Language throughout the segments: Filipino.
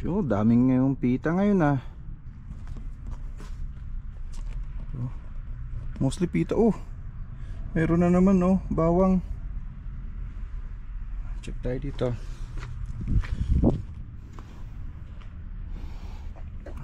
So, daming ngayong pita ngayon ah. So, mostly pita. Oh, meron na naman oh, bawang. Check tayo dito.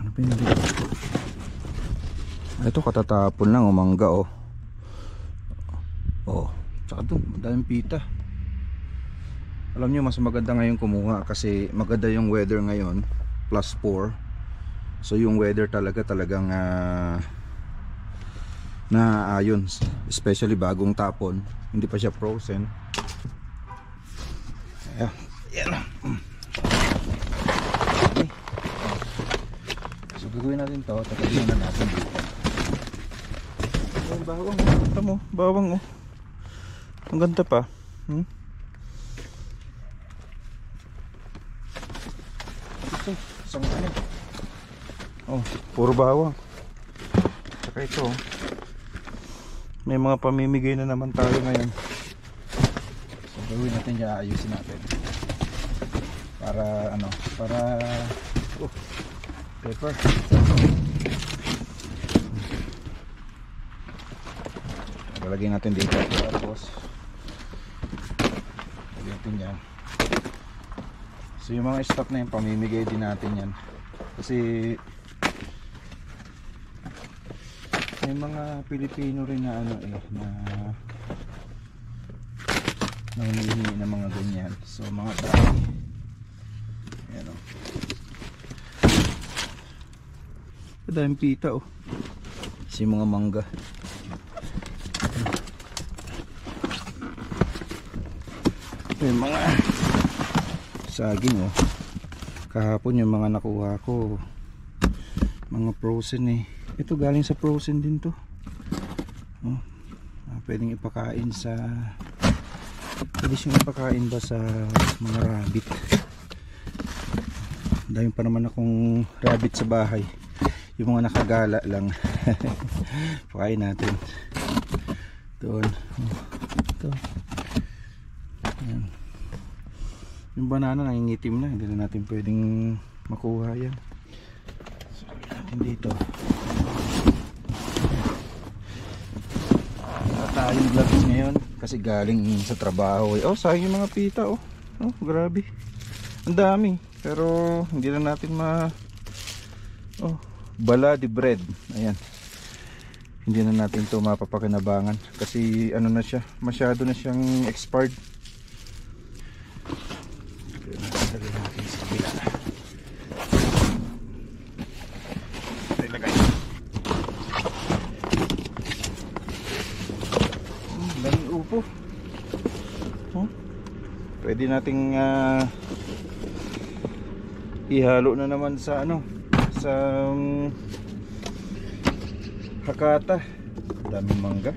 Ano pa yun dito? Ito katatapon lang, umangga oh. Oh, tsaka doon, madaming pita. Alam nyo, mas maganda ngayon kumuha kasi maganda yung weather ngayon, +4. So yung weather talagang naaayon, especially bagong tapon, hindi pa siya frozen. Ayan, yan. Okay. So gagawin natin to, tatagin na natin dito. Yung bawang, ito mo, bawang oh. Ang ganda pa. Ito, isang ano. Oh, puro bawang. Saka ito oh. May mga pamimigay na naman tayo ngayon. So gawin natin yan, ayusin natin. Para ano, para pepper. Lalagyan natin dito. Tapos lagyan natin yan. So yung mga stock na yun, pamimigay din natin yan. Kasi may mga Pilipino rin na ano na nangihingi ng mga ganyan. So mga dami. Ayan o. Daming pita oh. Kasi mga mangga. May mga saging oh. Kahapon yung mga nakuha ko mga frozen eh. Ito galing sa frozen din to oh. Pwedeng ipakain sa, pwede siyang ipakain ba sa mga rabbit. Dahil pa naman akong rabbit sa bahay, yung mga nakagala lang. Pakain natin doon oh. Ito ayan. Yung banana nangingitim na, hindi na natin pwedeng makuha yan. So natin dito tayong gloves ngayon kasi galing sa trabaho eh. Oh, sayang yung mga pita oh. Oh, grabe. Ang dami. Pero hindi na natin oh, bala de bread. Ayan. Hindi na natin to mapapakinabangan kasi ano na siya, masyado na siyang expired. Dali natin sa bila. Daming upo. Oh, pwede nating ihalo na naman sa ano, sa Hakata. Daming mangga.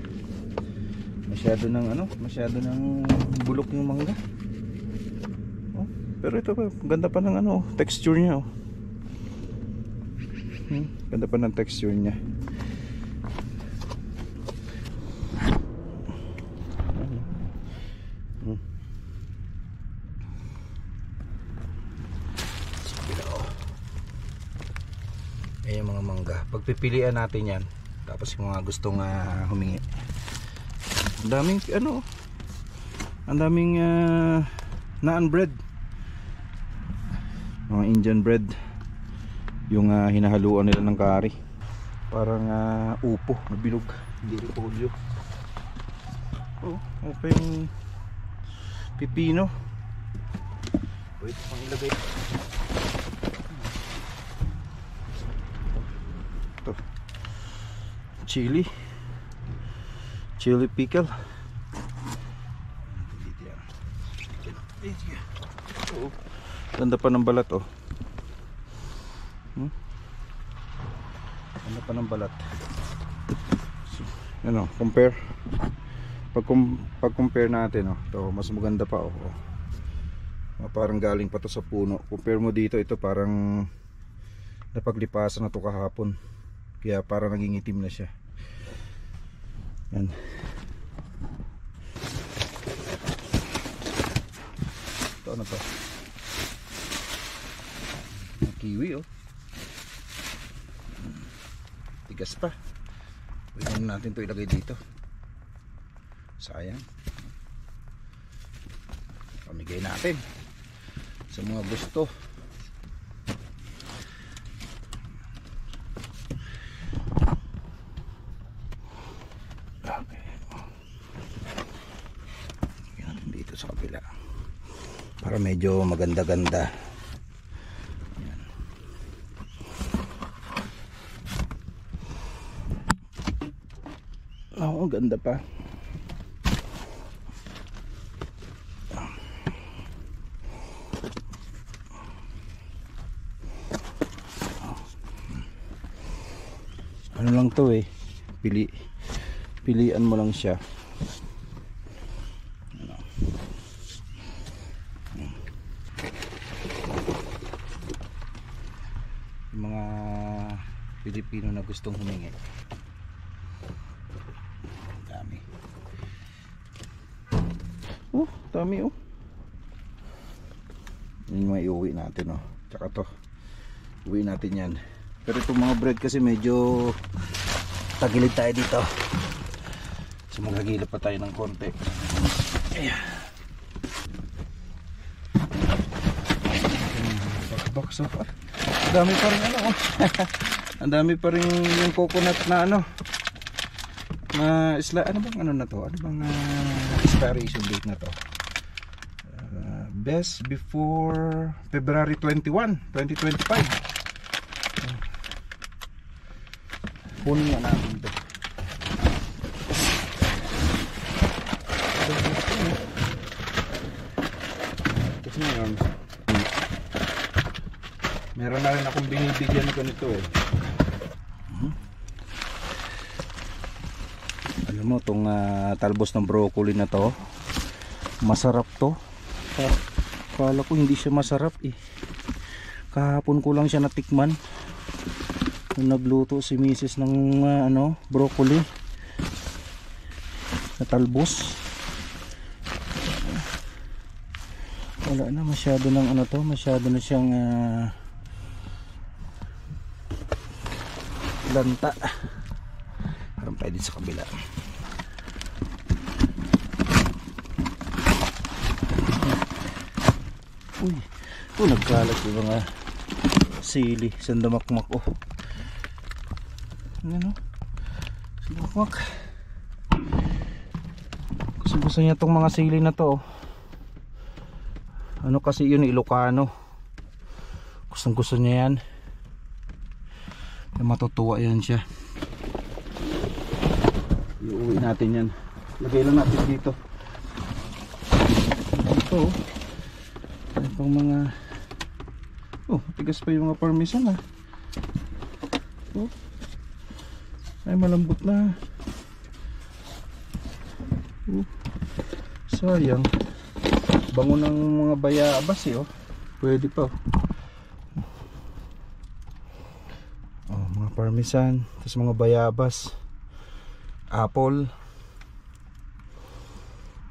Masyado ng ano, masyado ng bulok yung mangga. Oh, pero ito pa, ganda pa ng ano, texture niya oh. Ganda pa ng texture niya. Ayan mga mangga, pagpipilian natin yan. Tapos yung mga gustong humingi, ang daming ano, ang daming naan bread, mga Indian bread, yung hinahaluan nila ng curry, parang upo na bilog, hindi repolyo. Oh, okay yung pipino, wait pang ilagay. Chili pickle. Oh, ganda pa ng balat oh. Ganda pa ng balat. So, ano, compare. Pag compare natin oh, to mas maganda pa oh. Parang galing pa to sa puno. Compare mo dito, ito parang napaglipasan na to kahapon. Kaya parang naging itim na siya. Yan. Ito ano to? kiwi oh. Tigas pa. Pwede natin to ilagay dito. Sayang. Pamigay natin sa mga gusto. Okay. Yan dito sa kabila. Para medyo maganda-ganda. Yan. Oh, ganda pa. Ano lang to eh, pilian mo lang siya. Ano. Yung mga Pilipino na gustong humingi, dami. Dami oh. Yun yung mga iuwi natin oh. Tsaka to, uwi natin yan. Pero itong mga bread kasi medyo tagilid tayo dito. So magagilid pa tayo ng konti. Ayan. Box of dami pa rin ano oh. Ang dami pa rin yung coconut na ano. Na isla, ano bang ano na to? Ano bang expiration date na to? Best before February 21, 2025. Kunin nga natin ito. Kasi ngayon meron na rin akong binibigyan ko nito eh. Alam mo itong talbos ng broccoli na to, masarap to. Kala ko hindi siya masarap eh. Kahapon ko lang siya natikman nung nagluto si misis ng ano, broccoli na talbos. Wala na masyado ng ano to, masyado na siyang lanta. Harap tayo din sa kabila. Uy, nagkalat yung mga sili, sandamakmak oh. Ano? Sumakmak. Gusto niya tong mga sili na to. Ano kasi yun, Ilocano. Gustong gusto niya yan. Matutuwa yan siya. Iuwi natin yan. Lagay lang natin dito. Ito. Itong mga tigas pa yung mga parmesan ah. Ay malambot na. Sayang. Bango ng mga bayabas eh oh. Pwede pa oh. Mga parmesan, tapos mga bayabas, apple.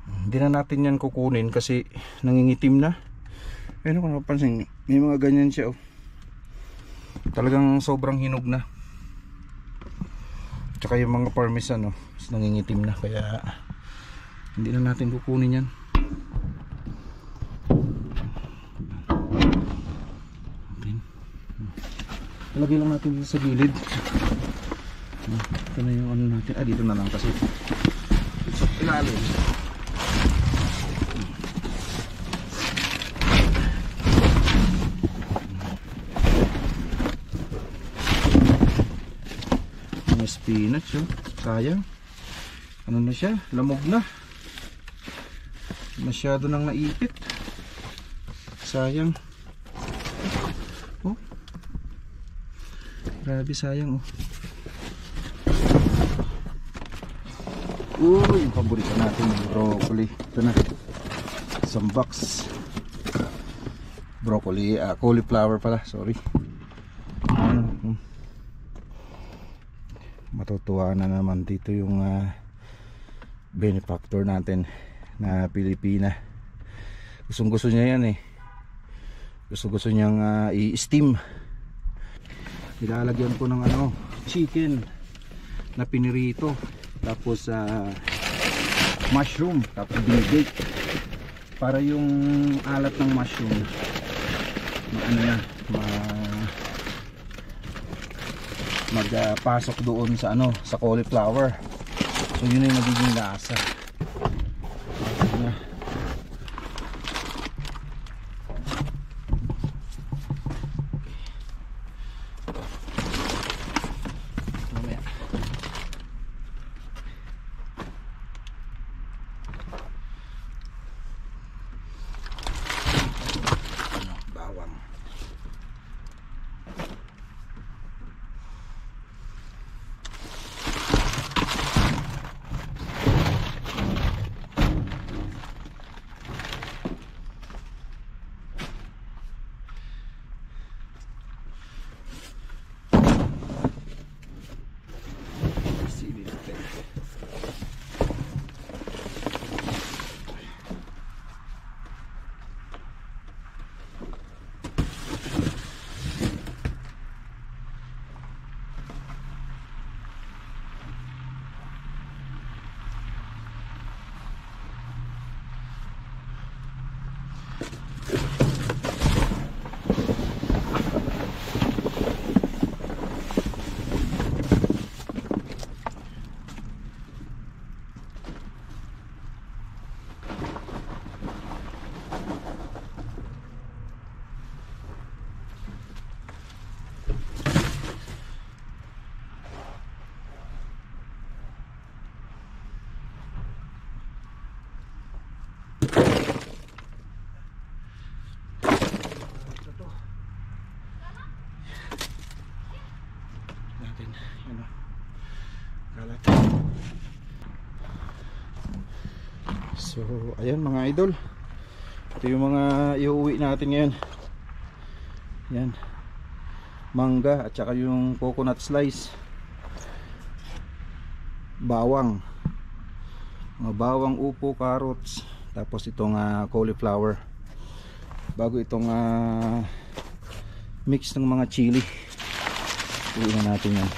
Hindi na natin yan kukunin kasi nangingitim na. Ayun kung napansin, may mga ganyan siya oh. Talagang sobrang hinog na. Tsaka yung mga parmesan oh, nangingitim na, kaya hindi na natin kukunin yan. Lagay lang natin dito sa gilid. Ito na yung ano natin. Dito na lang kasi sa ilalim. Mga spinach oh. Sayang. Ano na siya? Lamog na. Masyado nang naipit. Sayang. Oh. Grabe sayang oh. Uy, yung paborito natin yung broccoli. Ito na. Isang box. Broccoli, cauliflower pala, sorry. Matutuwa na naman dito yung benefactor natin na Pilipina. Gustong gusto niya yan eh. Gusto niyang i-steam Nilalagyan ko ng chicken na pinirito, tapos mushroom, tapos binibake para yung alat ng mushroom magpasok doon sa sa cauliflower. So yun yung magiging lasa. So ayan mga idol, ito yung mga iuwi natin ngayon. Yan, mangga at saka yung coconut slice, bawang, mga bawang, upo, carrots, tapos itong cauliflower, bago itong mix ng mga chili. Uwi na natin yan.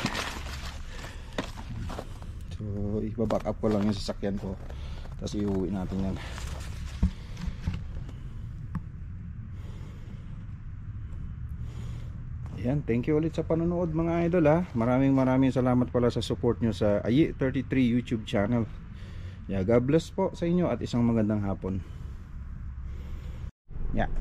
So ibaback up ko lang yung sasakyan ko, tapos iuwi natin yan. Ayan, thank you ulit sa panonood mga idol ha. Maraming salamat pala sa support nyo sa Ayi33 YouTube channel. Yeah, God bless po sa inyo at isang magandang hapon. Yeah.